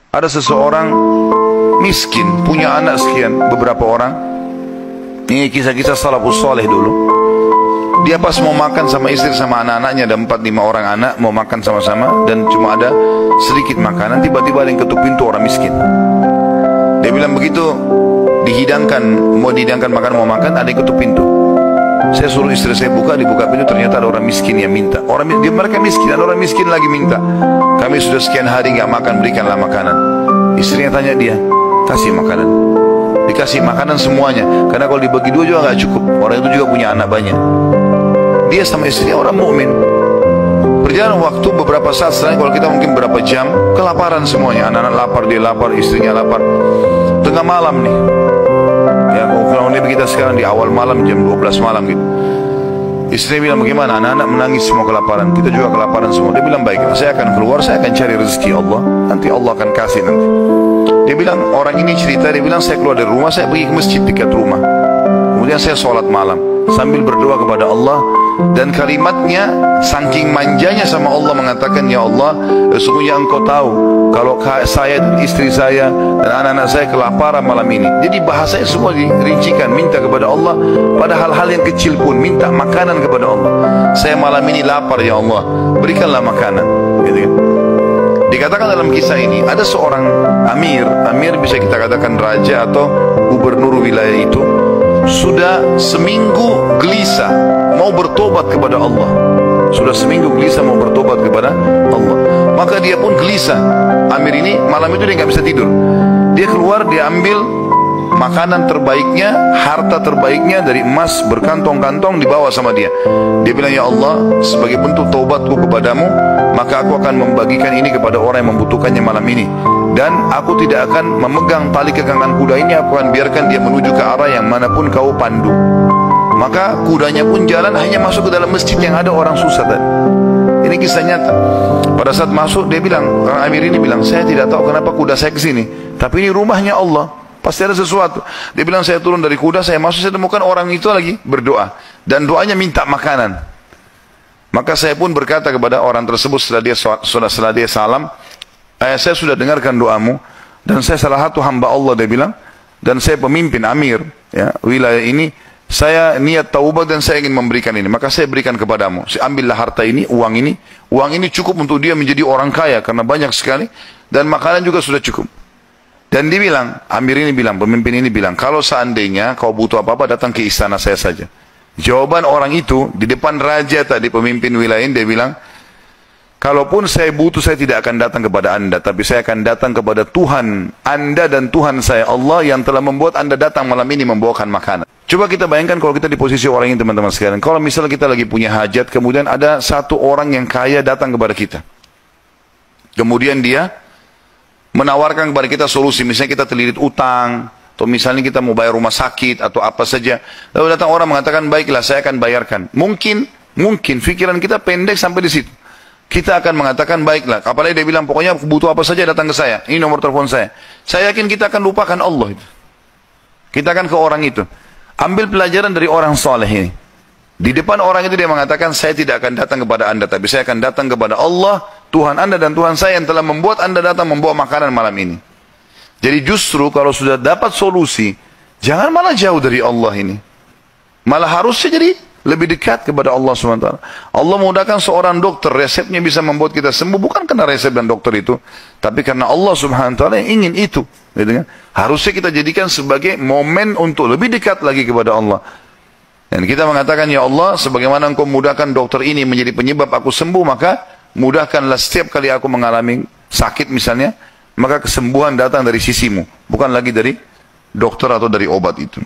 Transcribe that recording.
Ada seseorang miskin, punya anak sekian, beberapa orang. Ini kisah-kisah salafus saleh dulu. Dia pas mau makan sama istri sama anak-anaknya, ada 4-5 orang anak, mau makan sama-sama, dan cuma ada sedikit makanan, tiba-tiba ada yang ketuk pintu, orang miskin. Dia bilang begitu dihidangkan, mau dihidangkan makan, mau makan, ada yang ketuk pintu. Saya suruh istri saya buka, dibuka pintu, ternyata ada orang miskin yang minta. Mereka miskin, ada orang miskin lagi minta. Kami sudah sekian hari nggak makan, berikanlah makanan. Istrinya tanya dia, kasih makanan. Dikasih makanan semuanya, karena kalau dibagi dua juga nggak cukup. Orang itu juga punya anak banyak. Dia sama istrinya orang mukmin. Berjalan waktu beberapa saat setelahnya, kalau kita mungkin berapa jam, kelaparan semuanya. Anak-anak lapar, dia lapar, istrinya lapar. Tengah malam nih, ya kalau kita sekarang di awal malam jam 12 malam gitu. Istrinya bilang, bagaimana? Anak-anak menangis semua kelaparan, kita juga kelaparan semua. Dia bilang, baik, saya akan keluar, saya akan cari rezeki Allah, nanti Allah akan kasih nanti. Dia bilang, orang ini cerita, dia bilang, saya keluar dari rumah, saya pergi ke masjid dekat rumah. Kemudian saya sholat malam sambil berdoa kepada Allah, dan kalimatnya saking manjanya sama Allah mengatakan, ya Allah, sesungguhnya Engkau tahu kalau saya dan istri saya dan anak-anak saya kelaparan malam ini. Jadi bahasanya semua dirincikan, minta kepada Allah pada hal-hal yang kecil pun, minta makanan kepada Allah. Saya malam ini lapar ya Allah, berikanlah makanan, gitu kan. Dikatakan dalam kisah ini ada seorang amir bisa kita katakan raja atau gubernur wilayah itu, sudah seminggu gelisah mau bertobat kepada Allah. Sudah seminggu gelisah mau bertobat kepada Allah. Maka dia pun gelisah. Amir ini malam itu dia nggak bisa tidur. Dia keluar, dia ambil makanan terbaiknya, harta terbaiknya dari emas berkantong-kantong dibawa sama dia. Dia bilang, ya Allah, sebagai bentuk taubatku kepadamu, maka aku akan membagikan ini kepada orang yang membutuhkannya malam ini. Dan aku tidak akan memegang tali kekangan kuda ini, aku akan biarkan dia menuju ke arah yang manapun kau pandu. Maka kudanya pun jalan, hanya masuk ke dalam masjid yang ada orang susah tadi. Ini kisah nyata. Pada saat masuk, dia bilang, orang amir ini bilang, saya tidak tahu kenapa kuda saya ke sini, tapi ini rumahnya Allah, pasti ada sesuatu. Dia bilang, saya turun dari kuda, saya masuk, saya temukan orang itu lagi berdoa, dan doanya minta makanan. Maka saya pun berkata kepada orang tersebut setelah dia salam, saya sudah dengarkan doamu, dan saya salah satu hamba Allah, dia bilang, dan saya pemimpin amir ya, wilayah ini, saya niat taubat dan saya ingin memberikan ini, maka saya berikan kepadamu. Ambillah harta ini, uang ini cukup untuk dia menjadi orang kaya karena banyak sekali, dan makanan juga sudah cukup. Dan dia bilang, amir ini bilang, pemimpin ini bilang, kalau seandainya kau butuh apa-apa, datang ke istana saya saja. Jawaban orang itu di depan raja tadi, pemimpin wilayah, dia bilang, kalaupun saya butuh, saya tidak akan datang kepada anda, tapi saya akan datang kepada Tuhan anda dan Tuhan saya Allah yang telah membuat anda datang malam ini membawakan makanan. Coba kita bayangkan kalau kita di posisi orang ini, teman-teman sekalian. Kalau misalnya kita lagi punya hajat, kemudian ada satu orang yang kaya datang kepada kita, kemudian dia menawarkan kepada kita solusi. Misalnya kita terlilit utang, atau misalnya kita mau bayar rumah sakit atau apa saja, lalu datang orang mengatakan, baiklah saya akan bayarkan. Mungkin pikiran kita pendek sampai di situ. Kita akan mengatakan, baiklah, apalagi dia bilang, pokoknya butuh apa saja datang ke saya, ini nomor telepon saya. Saya yakin kita akan lupakan Allah itu. Kita akan ke orang itu. Ambil pelajaran dari orang soleh ini. Di depan orang itu dia mengatakan, saya tidak akan datang kepada anda, tapi saya akan datang kepada Allah, Tuhan anda dan Tuhan saya yang telah membuat anda datang membawa makanan malam ini. Jadi justru kalau sudah dapat solusi, jangan malah jauh dari Allah ini. Malah harusnya jadi lebih dekat kepada Allah SWT. Allah memudahkan seorang dokter, resepnya bisa membuat kita sembuh, bukan karena resep dan dokter itu, tapi karena Allah SWT yang ingin itu. Gitu kan? Harusnya kita jadikan sebagai momen untuk lebih dekat lagi kepada Allah. Dan kita mengatakan, ya Allah, sebagaimana Engkau mudahkan dokter ini menjadi penyebab aku sembuh, maka mudahkanlah setiap kali aku mengalami sakit misalnya, maka kesembuhan datang dari sisimu, bukan lagi dari dokter atau dari obat itu.